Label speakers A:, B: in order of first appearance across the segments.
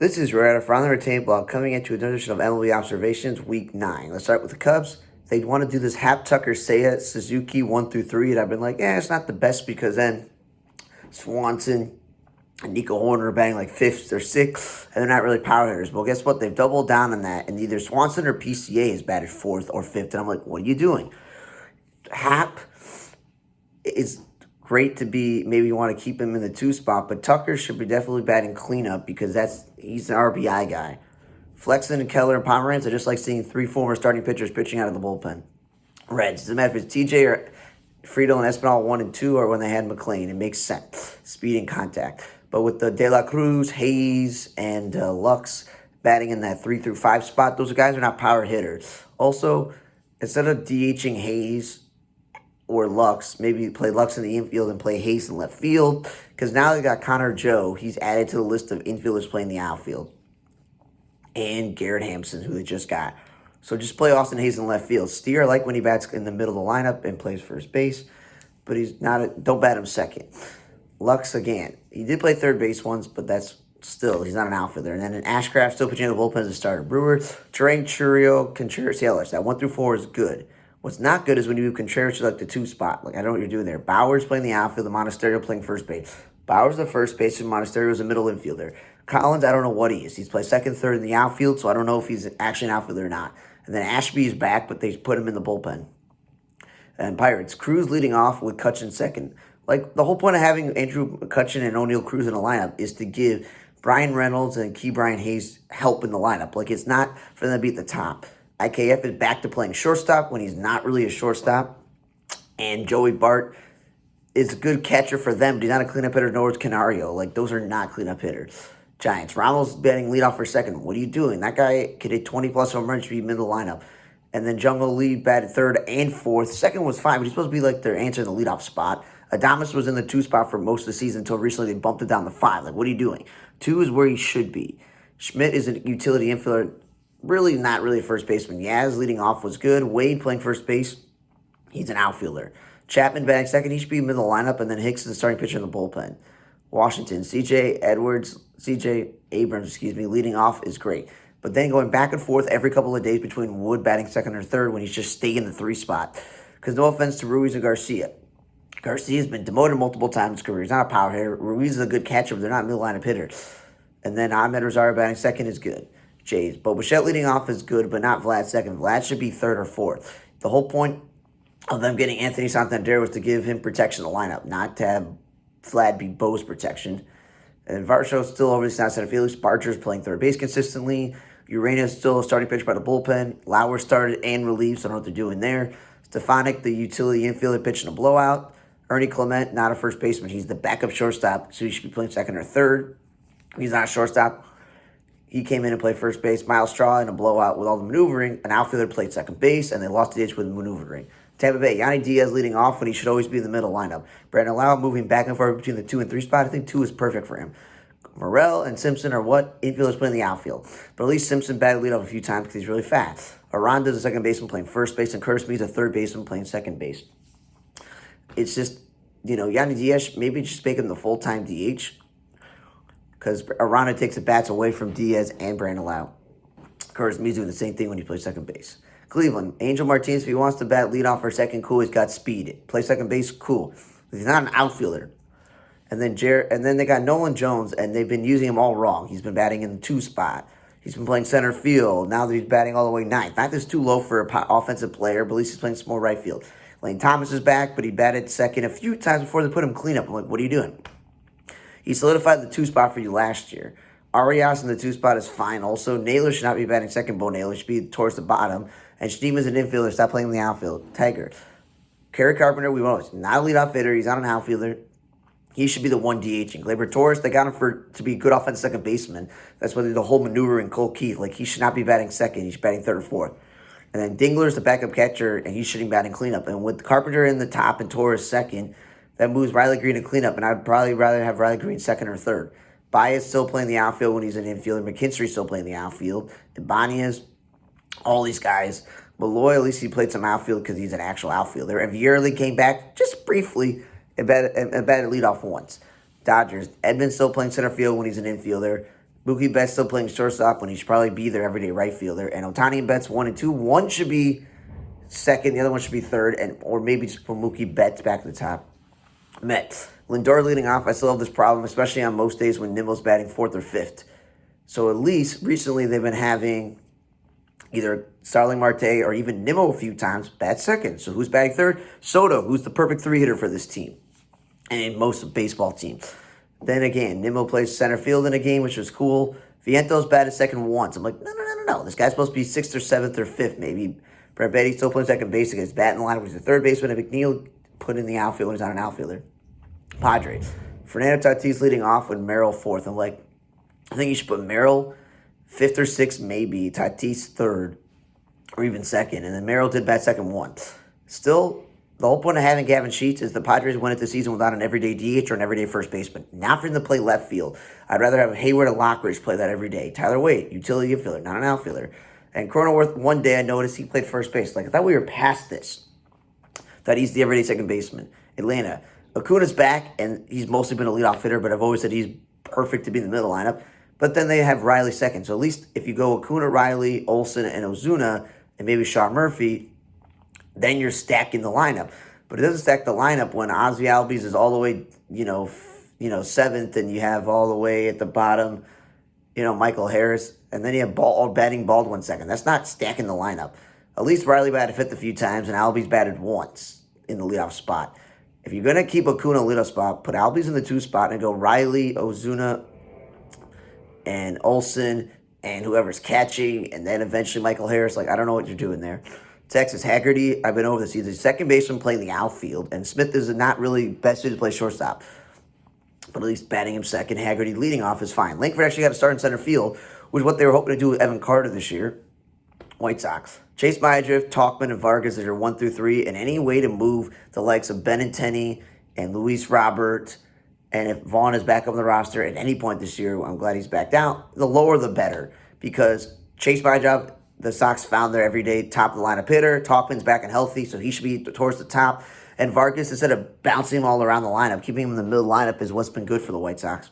A: This is Red from the Retained Blog coming into another edition of MLB Observations Week 9. Let's start with the Cubs. They want to do this Hap Tucker Seiya Suzuki 1 through 3, and I've been like, it's not the best because then Swanson and Nico Horner are batting like 5th or 6th, and they're not really power hitters. Well, guess what? They've doubled down on that, and either Swanson or PCA has batted 4th or 5th, and I'm like, what are you doing? Hap is great to be, maybe you want to keep him in the 2 spot, but Tucker should be definitely batting cleanup because he's an RBI guy. Flexen and Keller and Pomeranz, I just like seeing 3 former starting pitchers pitching out of the bullpen. Reds, doesn't matter if it's TJ or Friedel and Espinal 1 and 2 or when they had McLean. It makes sense. Speed and contact. But with the De La Cruz, Hayes, and Lux batting in that 3 through 5 spot, those guys are not power hitters. Also, instead of DHing Hayes or Lux, maybe play Lux in the infield and play Hayes in left field. Because now they got Connor Joe. He's added to the list of infielders playing the outfield. And Garrett Hampson, who they just got. So just play Austin Hayes in left field. Steer, I like when he bats in the middle of the lineup and plays first base. But he's not don't bat him second. Lux, again, he did play third base once, but that's still, he's not an outfielder. And then in Ashcraft, still pitching in the bullpen as a starter. Brewer, Terrain, Churio, Contreras, Yelich. That 1 through 4 is good. What's not good is when you move Contreras to like the 2 spot. Like, I don't know what you're doing there. Bauer's playing the outfield, the Monasterio playing first base. Bauer's the first baseman, Monasterio's the middle infielder. Collins, I don't know what he is. He's played second, third in the outfield, so I don't know if he's actually an outfielder or not. And then Ashby is back, but they put him in the bullpen. And Pirates, Cruz leading off with Cutchin second. Like, the whole point of having Andrew Cutchin and O'Neill Cruz in the lineup is to give Brian Reynolds and Key Brian Hayes help in the lineup. Like, it's not for them to be at the top. IKF is back to playing shortstop when he's not really a shortstop. And Joey Bart is a good catcher for them, but he's not a cleanup hitter, nor is Canario. Like, those are not cleanup hitters. Giants, Ramos batting leadoff for second. What are you doing? That guy could hit 20-plus home runs to be middle lineup. And then Jungle Lee batted third and fourth. Second was fine, but he's supposed to be like their answer in the leadoff spot. Adames was in the 2 spot for most of the season until recently they bumped it down to 5. Like, what are you doing? 2 is where he should be. Schmidt is a utility infielder. Really not really a first baseman. Yaz leading off was good. Wade playing first base. He's an outfielder. Chapman batting second. He should be middle lineup. And then Hicks is the starting pitcher in the bullpen. Washington, CJ Abrams, leading off is great. But then going back and forth every couple of days between Wood batting second or third when he's just staying in the 3 spot. Because no offense to Ruiz and Garcia. Garcia's been demoted multiple times in his career. He's not a power hitter. Ruiz is a good catcher, but they're not middle lineup hitters. And then Ahmed Rosario batting second is good. Jays. But Bichette leading off is good, but not Vlad second. Vlad should be third or fourth. The whole point of them getting Anthony Santander was to give him protection in the lineup, not to have Vlad be Bo's protection. And Varsho's still over the center field. Barger's playing third base consistently. Urena's still a starting pitcher by the bullpen. Lauer started and relieved, so I don't know what they're doing there. Stefanik, the utility infielder, pitching a blowout. Ernie Clement, not a first baseman. He's the backup shortstop, so he should be playing second or third. He's not a shortstop. He came in and played first base. Miles Straw in a blowout with all the maneuvering. An outfielder played second base, and they lost the ditch with maneuvering. Tampa Bay, Yanni Diaz leading off when he should always be in the middle lineup. Brandon Lau moving back and forth between the 2 and 3 spot. I think 2 is perfect for him. Morel and Simpson are what infielders play in the outfield. But at least Simpson batted leadoff a few times because he's really fast. Aranda's a second baseman playing first base, and Curtis Mead's a third baseman playing second base. It's just, Yanni Diaz, maybe just make him the full-time DH. Because Aranda takes the bats away from Diaz and Brandon Lau. Curtis Mead's doing the same thing when he plays second base. Cleveland, Angel Martinez, if he wants to bat leadoff for second, cool. He's got speed. Play second base, cool. He's not an outfielder. And then they got Nolan Jones, and they've been using him all wrong. He's been batting in the 2 spot. He's been playing center field. Now that he's batting all the way 9th. Ninth is too low for an offensive player, but at least he's playing some more right field. Lane Thomas is back, but he batted second a few times before they put him cleanup. I'm like, what are you doing? He solidified the 2 spot for you last year. Arias in the 2 spot is fine also. Naylor should not be batting second. Bo Naylor should be towards the bottom. And Schneeman's an infielder. Stop playing in the outfield. Tiger. Kerry Carpenter, we won't. He's not a leadoff hitter. He's not an outfielder. He should be the one DHing. Gleyber Torres, they got him to be a good offensive second baseman. That's why the whole maneuver in Cole Keith. Like, he should not be batting second. He's batting third or fourth. And then Dingler's the backup catcher, and he shouldn't be batting cleanup. And with Carpenter in the top and Torres second, that moves Riley Green to cleanup, and I'd probably rather have Riley Green second or third. Baez still playing the outfield when he's an infielder. McKinstry's still playing the outfield. Ibanez, all these guys. Malloy, at least he played some outfield because he's an actual outfielder. And Vierly came back just briefly and batted leadoff once. Dodgers, Edmonds still playing center field when he's an infielder. Mookie Betts still playing shortstop when he should probably be their everyday right fielder. And Ohtani and Betts 1 and 2. One should be second, the other one should be third, and or maybe just put Mookie Betts back at the top. Mets. Lindor leading off. I still have this problem, especially on most days when Nimmo's batting fourth or fifth. So at least recently they've been having either Starling Marte or even Nimmo a few times bat second. So who's batting third? Soto, who's the perfect three-hitter for this team and in most baseball teams. Then again, Nimmo plays center field in a game, which was cool. Vientos batted second once. I'm like, no. This guy's supposed to be sixth or seventh or fifth, maybe. Brett Beatty still playing second base against bat in the lineup. He's the third baseman, and McNeil put in the outfield when he's not an outfielder. Padres. Fernando Tatis leading off with Merrill fourth. I'm like, I think you should put Merrill fifth or sixth, maybe. Tatis third, or even second. And then Merrill did bat second once. Still, the whole point of having Gavin Sheets is the Padres went into the season without an everyday DH or an everyday first baseman. Not for him to play left field. I'd rather have Hayward or Lockridge play that every day. Tyler Wade, utility infielder, not an outfielder. And Cronenworth, one day I noticed he played first base. Like, I thought we were past this. That he's the everyday second baseman. Atlanta. Acuna's back, and he's mostly been a leadoff hitter, but I've always said he's perfect to be in the middle lineup. But then they have Riley second. So at least if you go Acuna, Riley, Olsen, and Ozuna, and maybe Sean Murphy, then you're stacking the lineup. But it doesn't stack the lineup when Ozzy Albies is all the way, seventh, and you have all the way at the bottom, Michael Harris, and then you have batting Baldwin second. That's not stacking the lineup. At least Riley batted fifth a few times, and Albies batted once in the leadoff spot. If you're going to keep Acuna leadoff spot, put Albies in the 2 spot and go Riley, Ozuna, and Olsen, and whoever's catching, and then eventually Michael Harris. Like, I don't know what you're doing there. Texas, Haggerty, I've been over this. He's the second baseman playing the outfield, and Smith is not really best suited to play shortstop. But at least batting him second, Haggerty leading off is fine. Langford actually got to start in center field, which is what they were hoping to do with Evan Carter this year. White Sox. Chase Myadrift, Talkman, and Vargas are your 1 through 3, and any way to move the likes of Benintendi and Luis Robert, and if Vaughn is back on the roster at any point this year, I'm glad he's backed out, the lower the better, because Chase Myadrift, the Sox found their everyday top of the lineup hitter. Talkman's back and healthy, so he should be towards the top. And Vargas, instead of bouncing him all around the lineup, keeping him in the middle lineup is what's been good for the White Sox.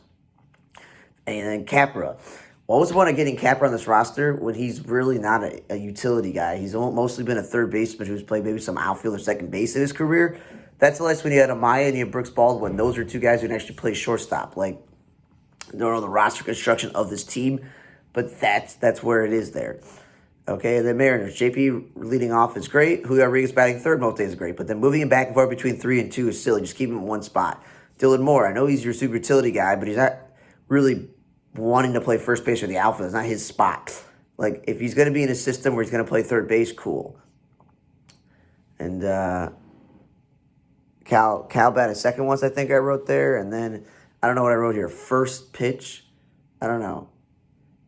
A: And then Capra. What was the point of getting Capra on this roster when he's really not a utility guy? He's mostly been a third baseman who's played maybe some outfield or second base in his career. That's the last when you had Amaya and you had Brooks Baldwin. Those are two guys who can actually play shortstop. Like, I don't know the roster construction of this team, but that's where it is there. Okay, the Mariners. JP leading off is great. Julio Rodriguez batting third most days is great. But then moving him back and forth between 3 and 2 is silly. Just keep him in one spot. Dylan Moore, I know he's your super utility guy, but he's not really wanting to play first base or the outfield. It's not his spot. Like, if he's going to be in a system where he's going to play third base, cool. And Cal batted second once, I think I wrote there. And then, I don't know what I wrote here. First pitch. I don't know.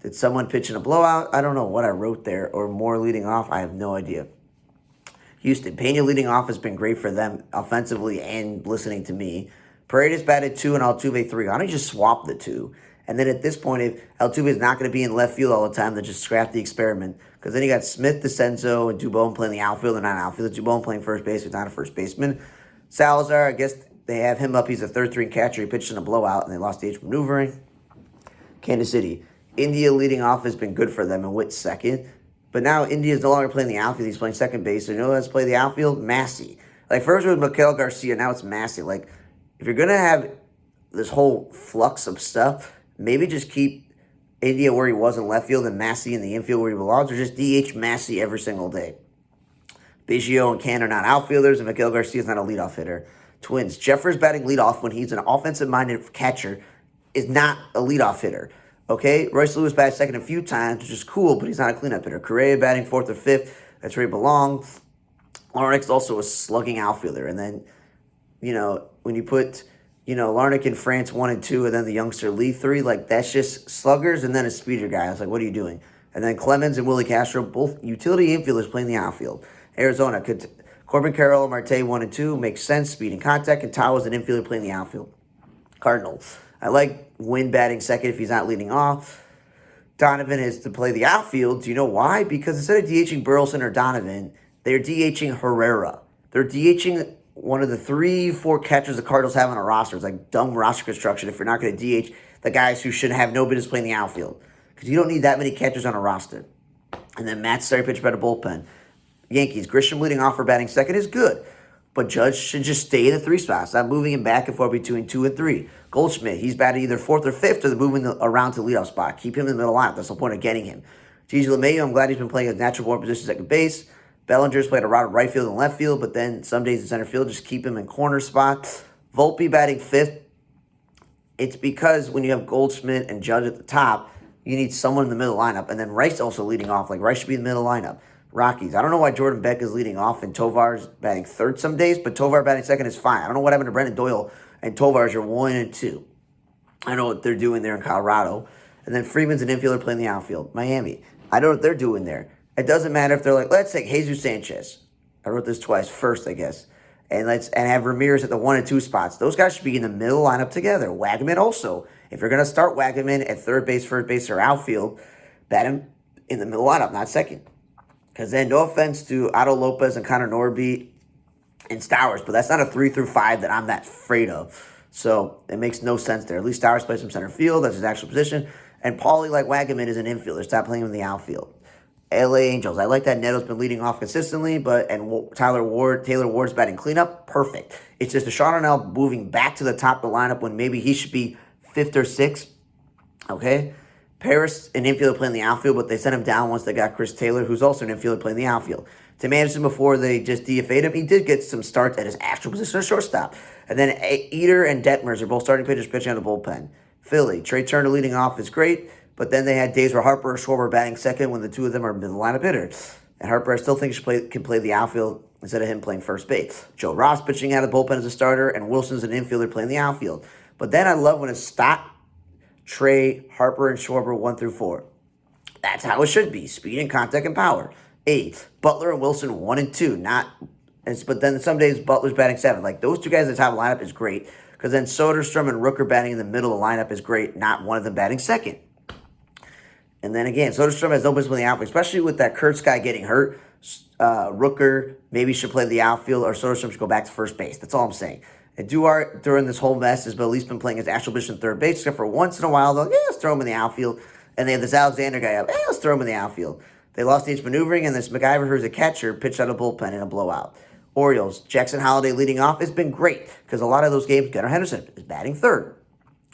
A: Did someone pitch in a blowout? I don't know what I wrote there. Or more leading off. I have no idea. Houston. Pena leading off has been great for them offensively and listening to me. Paredes batted 2 and Altuve 3. Why don't you just swap the 2? And then at this point, if Altuve is not going to be in left field all the time, then just scrap the experiment. Because then you got Smith, DeCenzo, and Dubon playing the outfield. They're not an outfielder. Dubon playing first base. He's not a first baseman. Salazar, I guess they have him up. He's a third string catcher. He pitched in a blowout, and they lost stage maneuvering. Kansas City. India leading off has been good for them, and Witt second. But now India is no longer playing the outfield. He's playing second base. So you know who has to play the outfield? Massey. Like, first it was Miguel Garcia. Now it's Massey. Like, if you're going to have this whole flux of stuff, maybe just keep India where he was in left field and Massey in the infield where he belongs, or just DH Massey every single day. Biggio and Can are not outfielders, and Miguel Garcia is not a leadoff hitter. Twins. Jeffers batting leadoff when he's an offensive-minded catcher is not a leadoff hitter. Okay? Royce Lewis batted second a few times, which is cool, but he's not a cleanup hitter. Correa batting fourth or fifth. That's where he belongs. Larnach is also a slugging outfielder. And then, when you put, Larnach in France 1 and 2, and then the youngster Lee 3, like, that's just sluggers and then a speeder guy. I was like, what are you doing? And then Clemens and Willie Castro, both utility infielders playing the outfield. Arizona, Corbin Carroll, Marte 1 and 2, makes sense, speed and contact, and Tao's an infielder playing the outfield. Cardinals, I like Wynn batting second if he's not leading off. Donovan is to play the outfield. Do you know why? Because instead of DHing Burleson or Donovan, they're DHing Herrera. They're DHing one of the 3-4 catchers the Cardinals have on a roster. It's like dumb roster construction. If you're not going to DH, the guys who should have no business playing the outfield. Because you don't need that many catchers on a roster. And then Matt's starting pitch by the bullpen. Yankees, Grisham leading off for batting second is good. But Judge should just stay in the 3 spot. Stop moving him back and forth between 2 and 3. Goldschmidt, he's batting either 4th or 5th, or they're moving around to the leadoff spot. Keep him in the middle lineup. That's the point of getting him. TJ LeMahieu, I'm glad he's been playing his natural born position second base. Bellinger's played a lot of right field and left field, but then some days in center field, just keep him in corner spot. Volpe batting 5th. It's because when you have Goldschmidt and Judge at the top, you need someone in the middle lineup. And then Rice also leading off. Like, Rice should be in the middle lineup. Rockies. I don't know why Jordan Beck is leading off and Tovar's batting 3rd some days, but Tovar batting 2nd is fine. I don't know what happened to Brendan Doyle and Tovar's are 1 and 2. I don't know what they're doing there in Colorado. And then Freeman's an infielder playing the outfield. Miami. I don't know what they're doing there. It doesn't matter if they're like, let's take Jesus Sanchez. I wrote this twice. First, I guess. And have Ramirez at the 1 and 2 spots. Those guys should be in the middle lineup together. Wagaman also. If you're going to start Wagaman at 3rd base, 1st base, or outfield, bat him in the middle lineup, not second. Because then, no offense to Otto Lopez and Connor Norby and Stowers, but that's not a 3 through 5 that I'm that afraid of. So it makes no sense there. At least Stowers plays some center field. That's his actual position. And Paulie, like Wagaman, is an infielder. Stop playing him in the outfield. LA Angels. I like that Neto's been leading off consistently, and Taylor Ward's batting cleanup. Perfect. It's just Deshaun Arnell moving back to the top of the lineup when maybe he should be 5th or 6th. Okay? Paris, an infielder playing the outfield, but they sent him down once they got Chris Taylor, who's also an infielder playing the outfield. Tim Anderson, before they just DFA'd him, he did get some starts at his actual position of shortstop. And then Eater and Detmers are both starting pitchers pitching on the bullpen. Philly, Trey Turner leading off is great, but then they had days where Harper or Schwarber batting second when the two of them are in the lineup hitter. And Harper, I still think can play the outfield instead of him playing first base. Joe Ross pitching out of the bullpen as a starter, and Wilson's an infielder playing the outfield. But then I love when it's Stott, Trey, Harper, and Schwarber 1 through 4. That's how it should be. Speed and contact and power. 8. Butler and Wilson 1 and 2. But then some days Butler's batting 7. Like, those two guys at the top of the lineup is great. Because then Soderstrom and Rooker batting in the middle of the lineup is great. Not one of them batting second. And then again, Soderstrom has no business in the outfield. Especially with that Kurtz guy getting hurt. Rooker maybe should play the outfield, or Soderstrom should go back to first base. That's all I'm saying. And Duarte, during this whole mess, has at least been playing his actual position third base, except for once in a while, they'll, let's throw him in the outfield. And they have this Alexander guy up, let's throw him in the outfield. They lost each maneuvering, and this MacGyver, who's a catcher, pitched out of bullpen in a blowout. Orioles, Jackson Holiday leading off has been great, because a lot of those games, Gunnar Henderson is batting 3rd.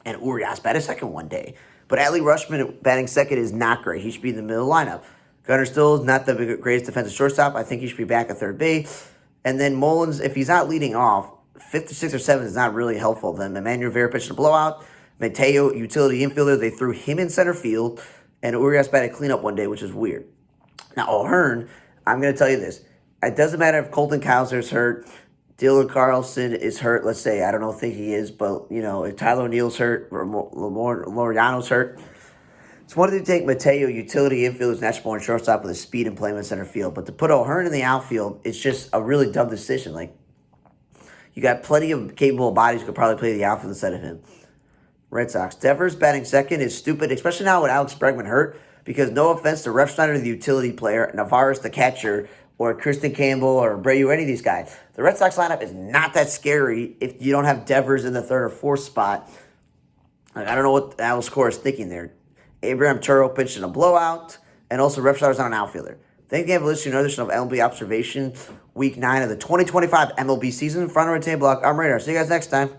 A: And Urias batted 2nd one day. But Adley Rutschman batting 2nd is not great. He should be in the middle lineup. Gunnar still is not the greatest defensive shortstop. I think he should be back at 3rd base. And then Mullins, if he's not leading off, 5th, 6th, or 7th is not really helpful. Then Emmanuel Rivera pitched a blowout. Mateo, utility infielder, they threw him in center field. And Urias batted cleanup one day, which is weird. Now, O'Hearn, I'm going to tell you this. It doesn't matter if Colton Cowser's hurt, Dylan Carlson is hurt, let's say. I don't think he is, but, if Tyler O'Neill's hurt, or Laureano's hurt. It's one thing to take Mateo, utility infielders, natural born shortstop with his speed and play him in center field. But to put O'Hearn in the outfield, it's just a really dumb decision. Like, you got plenty of capable bodies who could probably play the outfield instead of him. Red Sox. Devers batting 2nd is stupid, especially now with Alex Bregman hurt, because no offense to Ref Schneider, the utility player, Navarez, the catcher, or Kristen Campbell, or Abreu, or any of these guys. The Red Sox lineup is not that scary if you don't have Devers in the 3rd or 4th spot. Like, I don't know what Alex Cora is thinking there. Abraham Turro pitched in a blowout, and also Ref Schneider's not an outfielder. Thank you for listening to another edition of MLB Observation, Week 9 of the 2025 MLB season. Front of the table block, I'm Radar. See you guys next time.